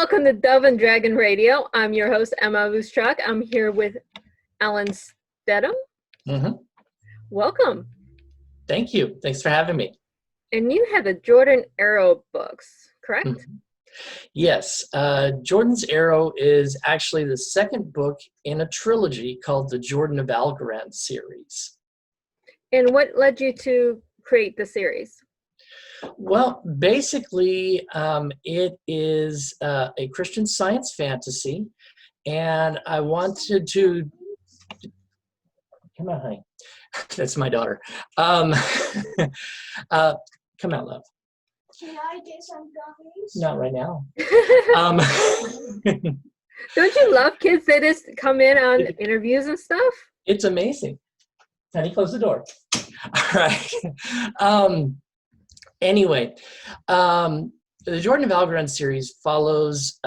Welcome to Dove and Dragon Radio. I'm your host, M.L.Ruscsak. I'm here with Allen Steadham. Mm-hmm. Welcome. Thank you. Thanks for having me. And you have the Jordan Arrow books, correct? Mm-hmm. Yes. Jordan's Arrow is actually the second book in a trilogy called the Jordan of Alquran series. And what led you to create the series? Well, basically, it is a Christian science fantasy, and I wanted to... Come on, honey. That's my daughter. Come out, love. Can I get some gummies? Not right now. Don't you love kids that just come in on interviews and stuff? It's amazing. Honey, close the door. All right. Anyway, the Jordan of Alquran series follows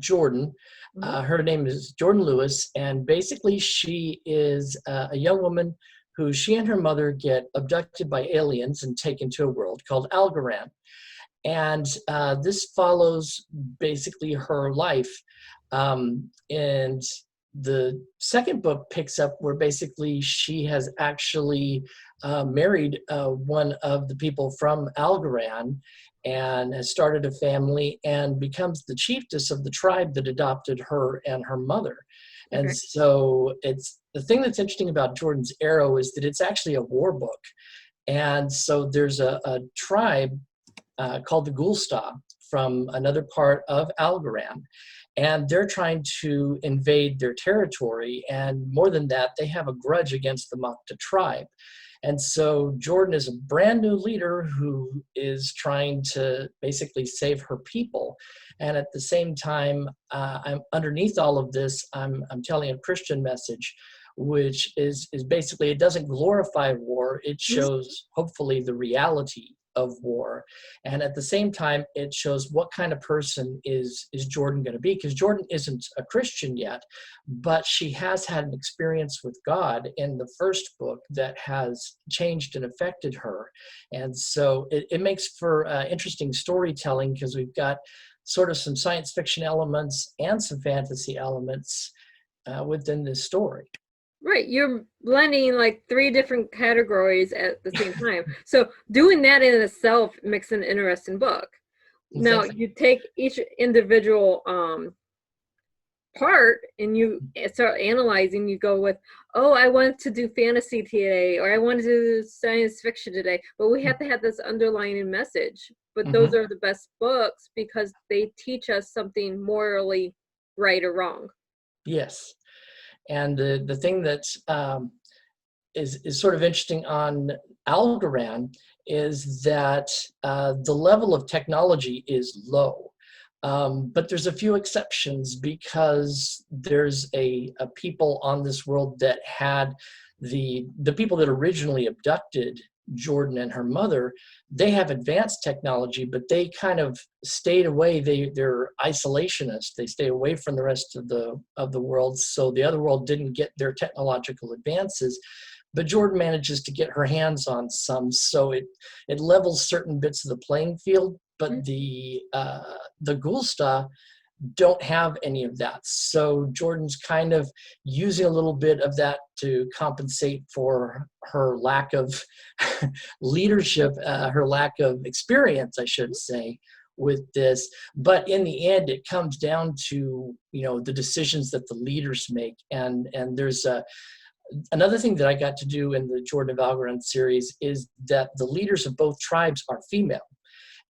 Jordan. Her name is Jordan Lewis, and basically she is a young woman who she and her mother get abducted by aliens and taken to a world called Alquran. And this follows basically her life. And the second book picks up where basically she has actually married one of the people from Alquran and has started a family and becomes the chiefess of the tribe that adopted her and her mother. And so it's the thing that's interesting about Jordan's Arrow is that it's actually a war book. And so there's a tribe called the Gulsta from another part of Alquran, and they're trying to invade their territory. And more than that, they have a grudge against the Makta tribe. And so Jordan is a brand new leader who is trying to basically save her people. And at the same time, I'm underneath all of this, I'm telling a Christian message, which is basically, it doesn't glorify war. It shows hopefully the reality of war. And at the same time, it shows what kind of person is Jordan going to be, because Jordan isn't a Christian yet, but she has had an experience with God in the first book that has changed and affected her. And so it makes for interesting storytelling, because we've got sort of some science fiction elements and some fantasy elements within this story. Right, you're blending like 3 different categories at the same time. So doing that in itself makes an interesting book. Exactly. Now you take each individual part and you start analyzing. You go with, oh, I want to do fantasy today, or I want to do science fiction today, but we have to have this underlying message. But those are the best books because they teach us something morally right or wrong. Yes. And the thing that is sort of interesting on Alquran is that the level of technology is low. But there's a few exceptions, because there's a people on this world that had the people that originally abducted Jordan and her mother. They have advanced technology, but they kind of stayed away. They're isolationists. They stay away from the rest of the world, so the other world didn't get their technological advances. But Jordan manages to get her hands on some, so it levels certain bits of the playing field. But the Gulsta don't have any of that. So Jordan's kind of using a little bit of that to compensate for her lack of leadership, her lack of experience, I should say, with this. But in the end, it comes down to, the decisions that the leaders make. And there's another thing that I got to do in the Jordan of Alquran series is that the leaders of both tribes are female.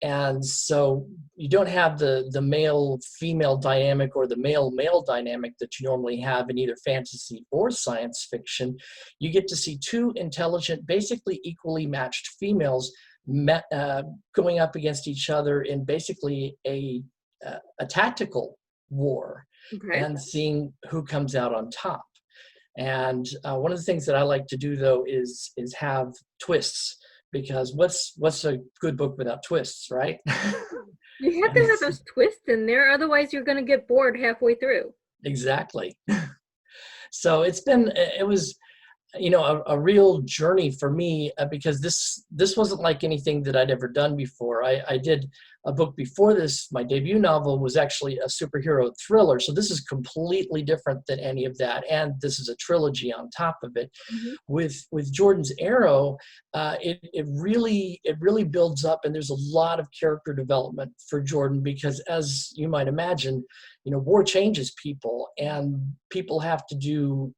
And so you don't have the male-female dynamic or the male-male dynamic that you normally have in either fantasy or science fiction. You get to see 2 intelligent, basically equally matched females going up against each other in basically a tactical war, and seeing who comes out on top. And one of the things that I like to do, though, is have twists. Because what's a good book without twists, right? You have to have those twists in there, otherwise you're going to get bored halfway through. Exactly. So it was a real journey for me, because this wasn't like anything that I'd ever done before. I did a book before this. My debut novel was actually a superhero thriller, so this is completely different than any of that, and this is a trilogy on top of it. Mhm. With Jordan's Arrow, it really builds up, and there's a lot of character development for Jordan, because as you might imagine, war changes people, and people have to do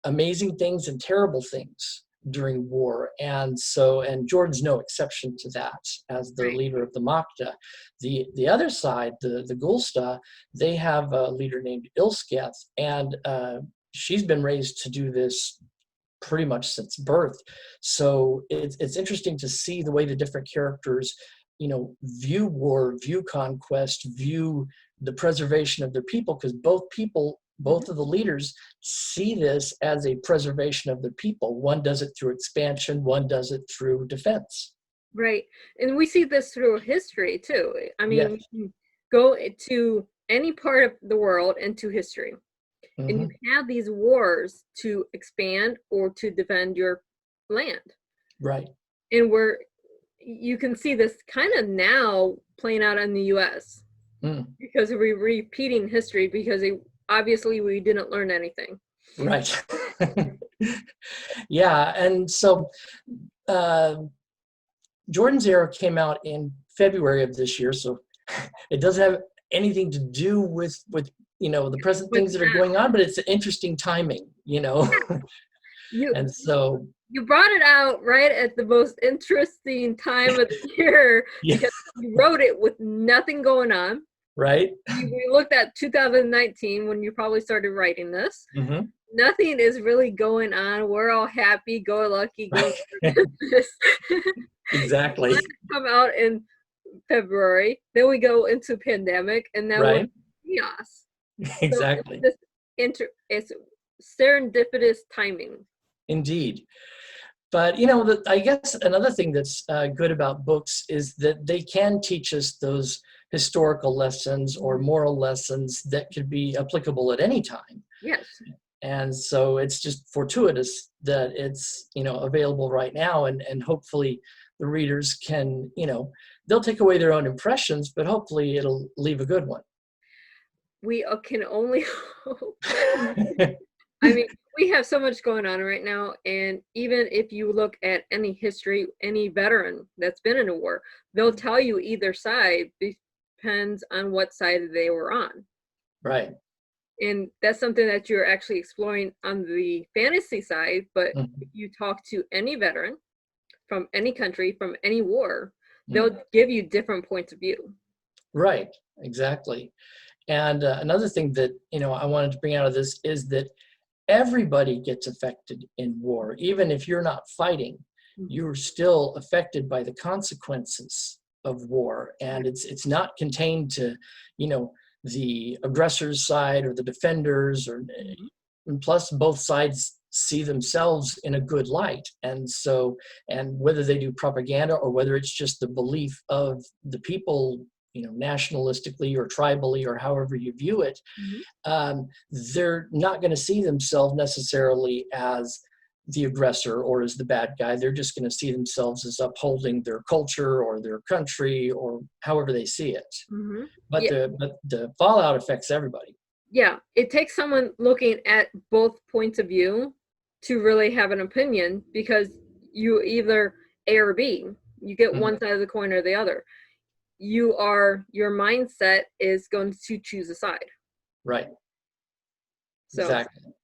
amazing things and terrible things during war. And Jordan's no exception to that as the Right. leader of the Makta. The other side, the Gulsta, they have a leader named Ilsketh, and she's been raised to do this pretty much since birth. So it's interesting to see the way the different characters, view war, view conquest, view the preservation of their people, because both of the leaders see this as a preservation of their people. One does it through expansion, one does it through defense. Right. And we see this through history too. I mean, Yes. we can go to any part of the world and to history. And you Mhm. have these wars to expand or to defend your land. Right. And you can see this kind of now playing out in the US Mm. because we're repeating history, because obviously we didn't learn anything. Right. Yeah. And so Jordan's Arrow came out in February of this year, so it doesn't have anything to do with the present But things that are now, going on, but it's an interesting timing, you And so, you brought it out right at the most interesting time of the year, yeah, because you wrote it with nothing going on. right? We looked at 2019 when you probably started writing this. Mm-hmm. Nothing is really going on. We're all happy, go lucky, going through this. Exactly. Come out in February, then we go into pandemic, and now we're Right. in chaos. Exactly. So it's serendipitous timing. Indeed. But I guess another thing that's good about books is that they can teach us those historical lessons or moral lessons that could be applicable at any time. Yes. And so it's just fortuitous that it's available right now, and hopefully the readers can they'll take away their own impressions, but hopefully it'll leave a good one. We can only hope. I mean, we have so much going on right now, and even if you look at any history, any veteran that's been in a war, they'll tell you either side, depends on what side they were on. Right. And that's something that you're actually exploring on the fantasy side, but if you talk to any veteran from any country, from any war, they'll give you different points of view. Right, exactly. And another thing that I wanted to bring out of this is that everybody gets affected in war. Even if you're not fighting, you're still affected by the consequences of war, and it's not contained to the aggressor's side or the defenders, and plus both sides see themselves in a good light. And whether they do propaganda or whether it's just the belief of the people, nationalistically or tribally or however you view it, they're not going to see themselves necessarily as the aggressor or as the bad guy. They're just going to see themselves as upholding their culture or their country or however they see it. But the fallout affects everybody. Yeah, it takes someone looking at both points of view to really have an opinion, because you either A or B. You get one side of the coin or the other. Your mindset is going to choose a side. Right. So. Exactly.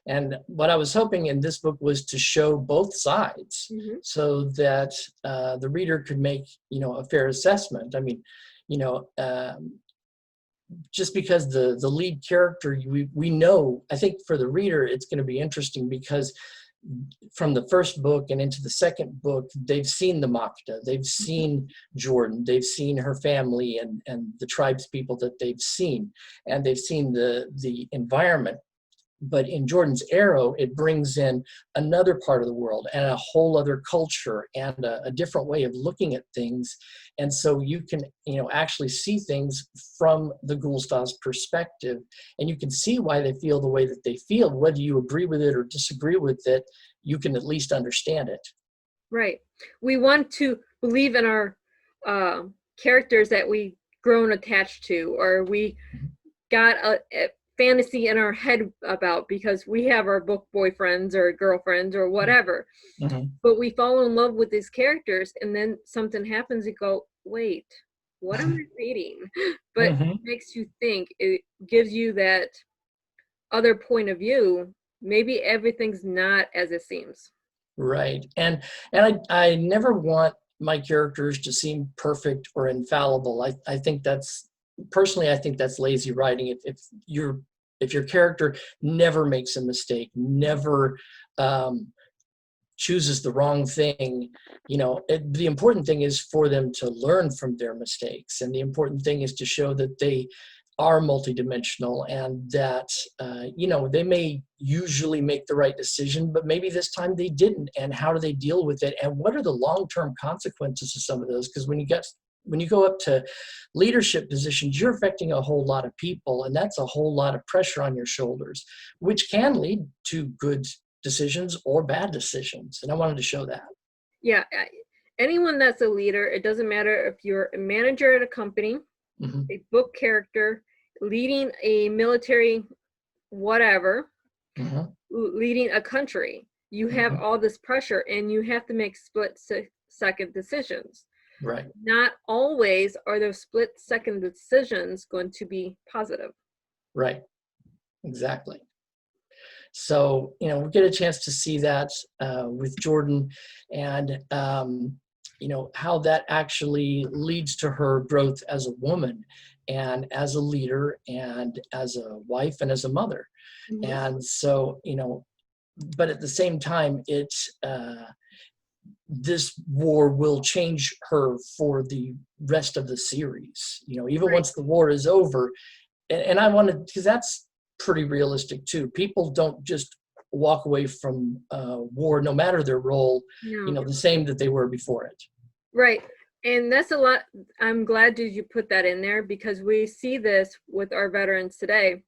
And what I was hoping in this book was to show both sides, so that the reader could make, a fair assessment. I mean, just because the lead character, we know, I think for the reader, it's going to be interesting because from the first book and into the second book, they've seen the Makta, they've seen Jordan, they've seen her family and the tribes people that they've seen, and they've seen the environment But in Jordan's Arrow, it brings in another part of the world and a whole other culture and a different way of looking at things. And so you can, actually see things from the Gulstah's perspective, and you can see why they feel the way that they feel. Whether you agree with it or disagree with it, you can at least understand it. Right. We want to believe in our characters that we grown attached to, or we got a fantasy in our head about because we have our book boyfriends or girlfriends or whatever. Mm-hmm. But we fall in love with these characters, and then something happens, you go, wait, what am I reading? But it makes you think. It gives you that other point of view. Maybe everything's not as it seems. Right. And I never want my characters to seem perfect or infallible. I think that's, personally, I think that's lazy writing. If your character never makes a mistake, never chooses the wrong thing, the important thing is for them to learn from their mistakes. And the important thing is to show that they are multidimensional and that, they may usually make the right decision, but maybe this time they didn't. And how do they deal with it? And what are the long-term consequences of some of those? Because when you go up to leadership positions, you're affecting a whole lot of people, and that's a whole lot of pressure on your shoulders, which can lead to good decisions or bad decisions. And I wanted to show that. Yeah. Anyone that's a leader, it doesn't matter if you're a manager at a company, a book character, leading a military whatever, leading a country. You have all this pressure, and you have to make split-second decisions. Right. Not always are those split-second decisions going to be positive. Right. Exactly. So, we get a chance to see that with Jordan, and how that actually leads to her growth as a woman and as a leader and as a wife and as a mother. And so, but at the same time, this war will change her for the rest of the series, even once the war is over. And I wanted, because that's pretty realistic too. People don't just walk away from war, no matter their role, the same that they were before it. Right. And that's a lot. I'm glad you put that in there, because we see this with our veterans today.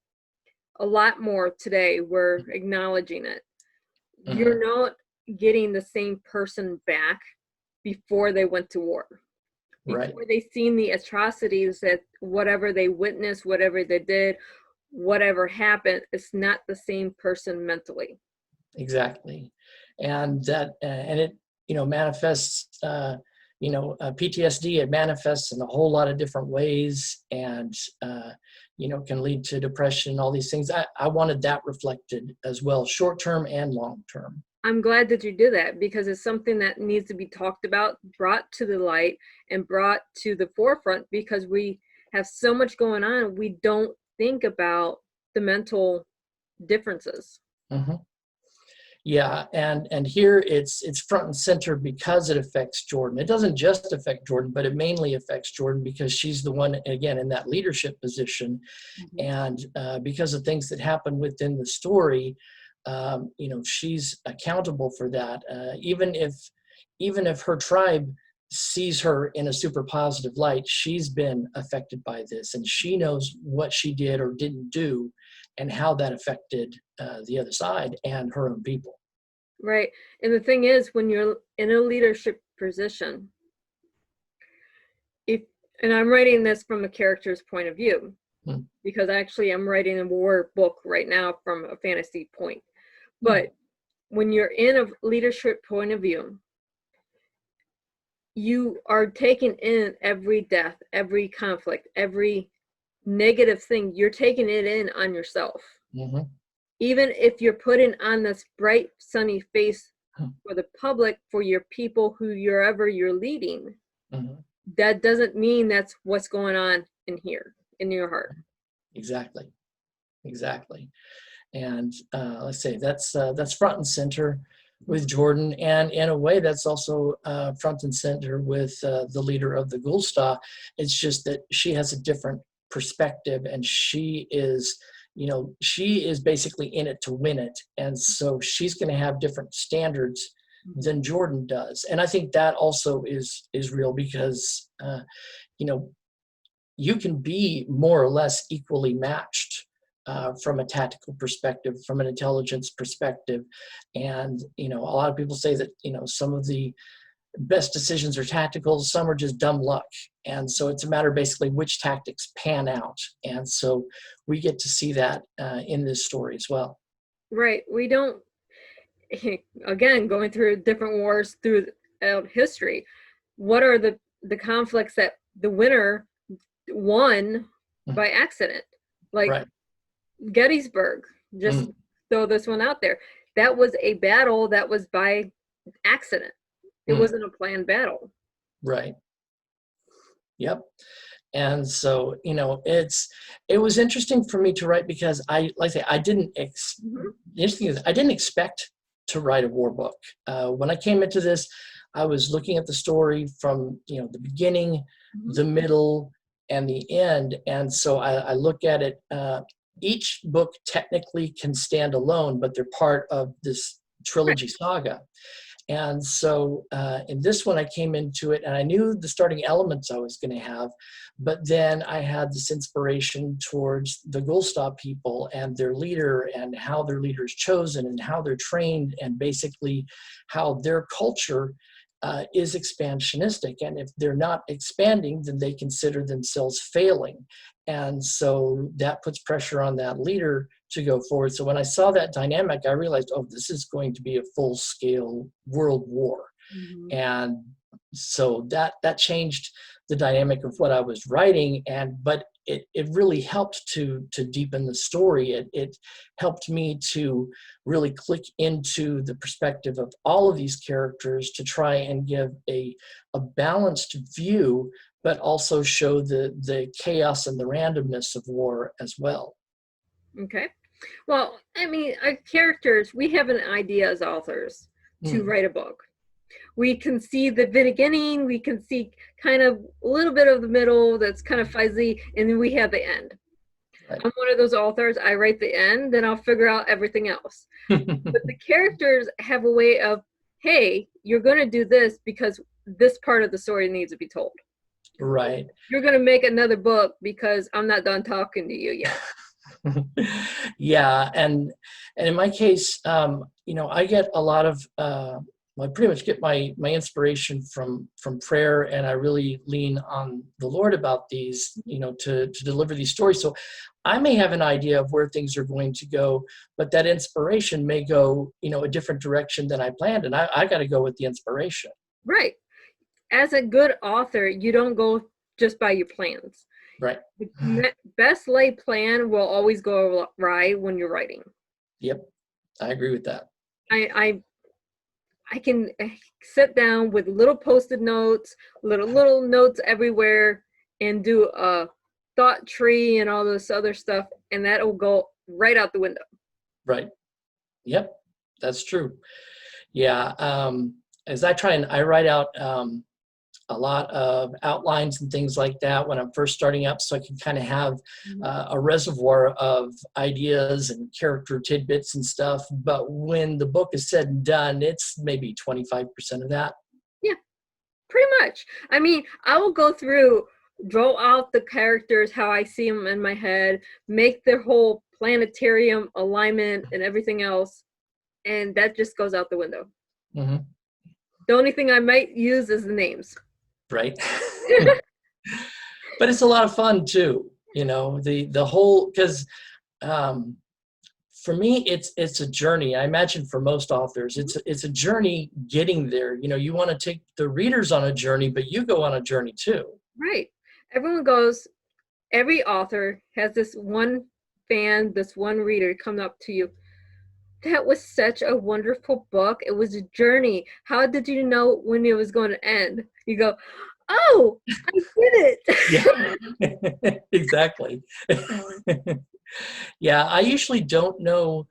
A lot more today, we're acknowledging it. You're not getting the same person back before they went to war. Before they seen the atrocities, that whatever they witnessed, whatever they did, whatever happened, it's not the same person mentally. Exactly. And that, and it, manifests, PTSD, it manifests in a whole lot of different ways, and, can lead to depression, all these things. I wanted that reflected as well, short-term and long-term. I'm glad that you did that, because it's something that needs to be talked about, brought to the light, and brought to the forefront, because we have so much going on. We don't think about the mental differences. Yeah, and here it's front and center because it affects Jordan. It doesn't just affect Jordan, but it mainly affects Jordan because she's the one, again, in that leadership position. And because of things that happen within the story, she's accountable for that. Even if her tribe sees her in a super positive light, she's been affected by this, and she knows what she did or didn't do and how that affected the other side and her own people. Right. And the thing is, when you're in a leadership position, and I'm writing this from a character's point of view, because actually I'm writing a war book right now from a fantasy point. But when you're in a leadership point of view, you are taking in every death, every conflict, every negative thing. You're taking it in on yourself. Even if you're putting on this bright, sunny face for the public, for your people whoever you're leading, that doesn't mean that's what's going on in here, in your heart. Exactly. And let's say that's front and center with Jordan, and in a way that's also front and center with the leader of the Gulstah. It's just that she has a different perspective, and she is she is basically in it to win it. And so she's going to have different standards than Jordan does. And I think that also is real because, you can be more or less equally matched from a tactical perspective, from an intelligence perspective. And, a lot of people say that, some of the best decisions are tactical, some are just dumb luck. And so it's a matter basically which tactics pan out. And so we get to see that in this story as well. Right. We don't, again, going through different wars throughout history, what are the conflicts that the winner won by accident? Like Right. Gettysburg, just throw this one out there. That was a battle that was by accident. It wasn't a planned battle. Right. Yep. And so, it was interesting for me to write because I didn't the interesting thing is I didn't expect to write a war book. When I came into this, I was looking at the story from, the beginning, the middle, and the end. And so I look at it, each book technically can stand alone, but they're part of this trilogy saga. And so in this one, I came into it and I knew the starting elements I was going to have, but then I had this inspiration towards the Gulstad people and their leader and how their leader is chosen and how they're trained and basically how their culture is expansionistic. And if they're not expanding, then they consider themselves failing. And so that puts pressure on that leader to go forward. So when I saw that dynamic, I realized, this is going to be a full-scale world war. And so that changed the dynamic of what I was writing. But it really helped to deepen the story. It helped me to really click into the perspective of all of these characters to try and give a balanced view, but also show the chaos and the randomness of war as well. Okay. Well, I mean, our characters, we have an idea as authors to write a book. We can see the beginning, we can see kind of a little bit of the middle that's kind of fuzzy, and then we have the end. Right. I'm one of those authors, I write the end, then I'll figure out everything else. But the characters have a way of, hey, you're going to do this because this part of the story needs to be told. Right. You're going to make another book because I'm not done talking to you yet. Yeah, and in my case, I get a lot of I pretty much get my inspiration from prayer, and I really lean on the Lord about these, to deliver these stories. So I may have an idea of where things are going to go, but that inspiration may go, a different direction than I planned, and I got to go with the inspiration. Right. As a good author, you don't go just by your plans. Right. The best laid plan will always go right when you're writing. Yep, I agree with that. I can sit down with little post-it notes, little notes everywhere, and do a thought tree and all this other stuff, and that'll go right out the window. Right. Yep, that's true. Yeah. As I write out a lot of outlines and things like that when I'm first starting up, so I can kind of have a reservoir of ideas and character tidbits and stuff. But when the book is said and done, it's maybe 25% of that. Yeah, pretty much. I mean, I will go through, draw out the characters how I see them in my head, make their whole planetarium alignment and everything else, and that just goes out the window. The only thing I might use is the names. Right. But it's a lot of fun too, the whole, because for me it's a journey. I imagine for most authors it's a journey getting there. You want to take the readers on a journey, but you go on a journey too. Right. Every author has this one fan, this one reader come up to you. That was such a wonderful book. It was a journey. How did you know when it was going to end? You go, oh, I did it. Yeah, exactly. Yeah, I usually don't know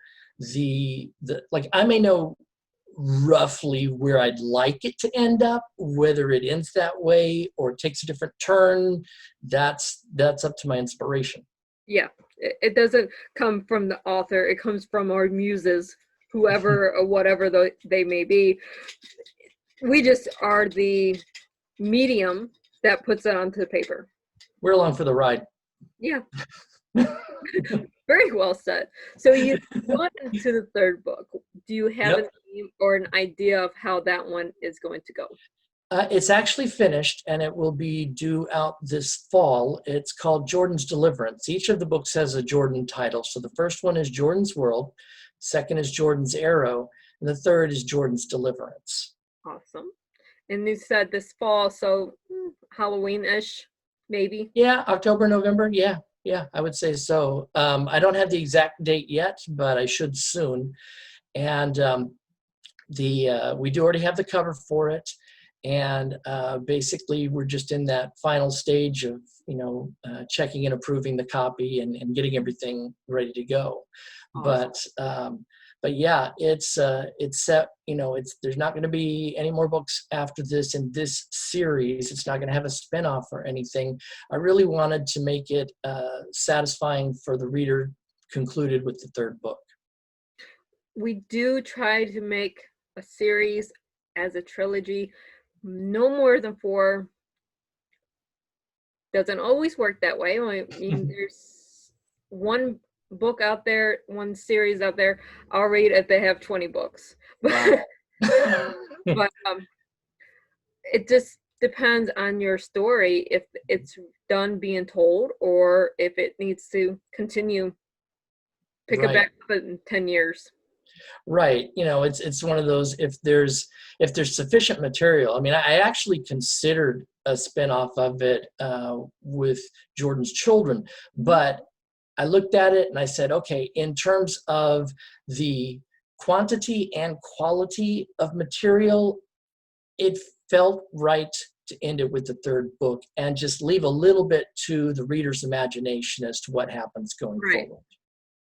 I may know roughly where I'd like it to end up, whether it ends that way or takes a different turn. That's up to my inspiration. Yeah, It doesn't come from the author. It comes from our muses, whoever or whatever they may be. We just are the medium that puts it onto the paper. We're along for the ride. Yeah. Very well said. So you've gone into the third book. Do you have Yep. a name or an idea of how that one is going to go? It's actually finished, and it will be due out this fall. It's called Jordan's Deliverance. Each of the books has a Jordan title. So the first one is Jordan's World, second is Jordan's Arrow, and the third is Jordan's Deliverance. Awesome. And you said this fall, so Halloween-ish, maybe? Yeah, October, November. Yeah, I would say so. I don't have the exact date yet, but I should soon. And we do already have the cover for it. And basically, we're just in that final stage of, checking and approving the copy and getting everything ready to go. Awesome. But yeah, it's set. There's not going to be any more books after this in this series. It's not going to have a spinoff or anything. I really wanted to make it satisfying for the reader. Concluded with the third book. We do try to make a series as a trilogy. No more than 4. Doesn't always work that way. I mean, there's one book out there, one series out there, I'll read if they have 20 books. Wow. But it just depends on your story, if it's done being told or if it needs to continue. Pick it back up in 10 years. Right. It's one of those, if there's sufficient material. I mean, I actually considered a spinoff of it with Jordan's Children, but I looked at it and I said, okay, in terms of the quantity and quality of material, it felt right to end it with the third book and just leave a little bit to the reader's imagination as to what happens going forward.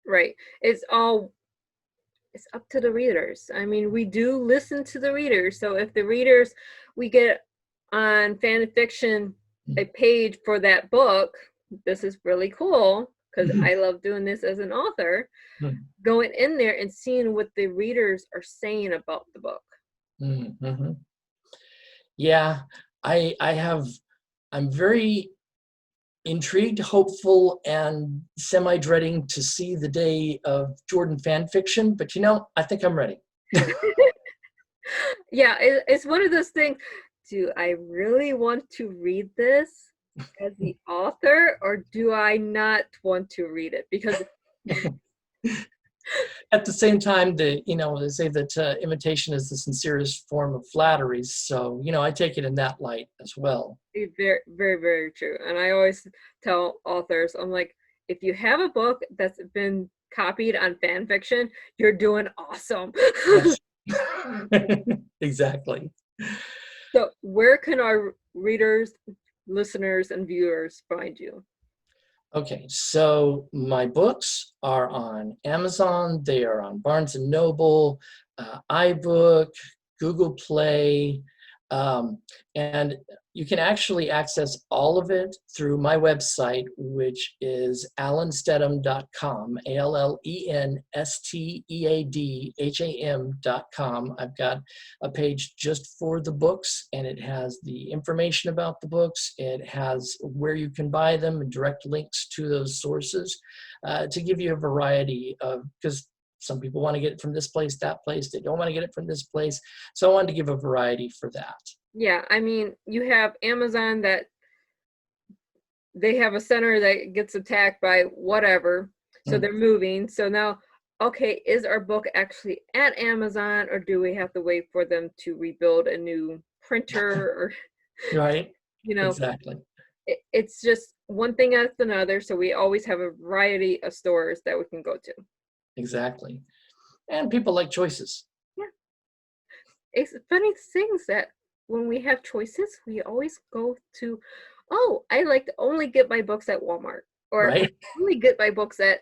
Right. It's up to the readers. I mean, we do listen to the readers. So if the readers, we get on Fanfiction a page for that book, this is really cool because I love doing this as an author, going in there and seeing what the readers are saying about the book. Mm-hmm. Yeah, I'm very intrigued, hopeful, and semi-dreading to see the day of Jordan Fanfiction, but I think I'm ready. Yeah, it's one of those things. Do I really want to read this as the author, or do I not want to read it? Because at the same time, they say that imitation is the sincerest form of flattery. So, I take it in that light as well. Very, very, very true. And I always tell authors, I'm like, if you have a book that's been copied on Fanfiction, you're doing awesome. Yes. Exactly. So where can our readers, listeners, and viewers find you? Okay, so my books are on Amazon. They are on Barnes & Noble, iBook, Google Play, and you can actually access all of it through my website, which is allensteadham.com, ALLENSTEADHAM.com. I've got a page just for the books, and it has the information about the books. It has where you can buy them and direct links to those sources to give you a variety of, because some people want to get it from this place, that place. They don't want to get it from this place. So I wanted to give a variety for that. Yeah, I mean, you have Amazon that they have a center that gets attacked by whatever, so they're moving. So now, okay, is our book actually at Amazon, or do we have to wait for them to rebuild a new printer? Or Right. Exactly. It's just one thing after another. So we always have a variety of stores that we can go to. Exactly. And people like choices. Yeah. It's funny things that when we have choices, we always go to, I like to only get my books at Walmart, or right. only get my books at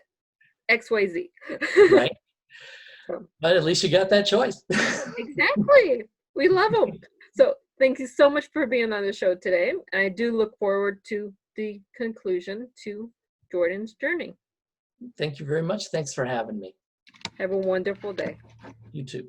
XYZ. Right. But at least you got that choice. Exactly. We love them. So thank you so much for being on the show today. And I do look forward to the conclusion to Jordan's journey. Thank you very much. Thanks for having me. Have a wonderful day. You too.